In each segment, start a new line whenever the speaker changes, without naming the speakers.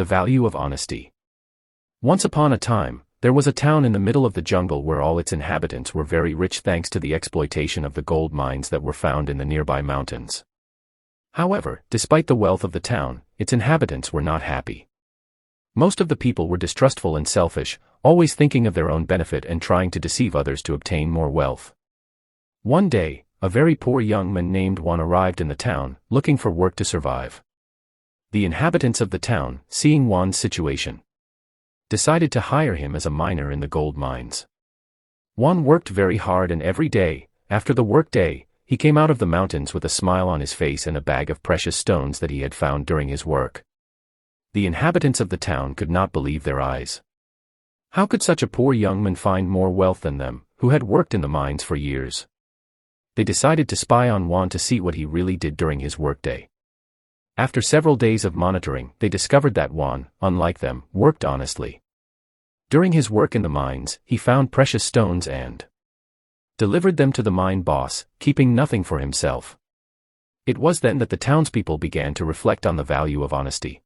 The value of honesty. Once upon a time, there was a town in the middle of the jungle where all its inhabitants were very rich thanks to the exploitation of the gold mines that were found in the nearby mountains. However, despite the wealth of the town, its inhabitants were not happy. Most of the people were distrustful and selfish, always thinking of their own benefit and trying to deceive others to obtain more wealth. One day, a very poor young man named Juan arrived in the town, looking for work to survive. The inhabitants of the town, seeing Juan's situation, decided to hire him as a miner in the gold mines. Juan worked very hard, and every day, after the workday, he came out of the mountains with a smile on his face and a bag of precious stones that he had found during his work. The inhabitants of the town could not believe their eyes. How could such a poor young man find more wealth than them, who had worked in the mines for years? They decided to spy on Juan to see what he really did during his workday. After several days of monitoring, they discovered that Juan, unlike them, worked honestly. During his work in the mines, he found precious stones and delivered them to the mine boss, keeping nothing for himself. It was then that the townspeople began to reflect on the value of honesty.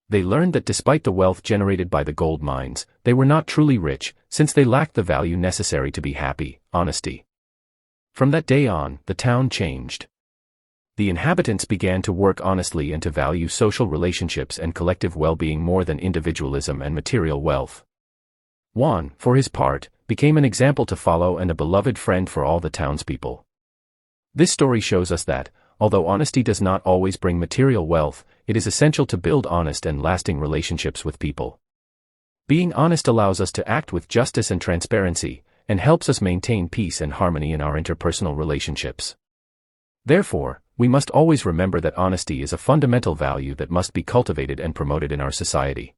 They learned that despite the wealth generated by the gold mines, they were not truly rich, since they lacked the value necessary to be happy: honesty. From that day on, the town changed. The inhabitants began to work honestly and to value social relationships and collective well-being more than individualism and material wealth. Juan, for his part, became an example to follow and a beloved friend for all the townspeople. This story shows us that, although honesty does not always bring material wealth, it is essential to build honest and lasting relationships with people. Being honest allows us to act with justice and transparency, and helps us maintain peace and harmony in our interpersonal relationships. Therefore, we must always remember that honesty is a fundamental value that must be cultivated and promoted in our society.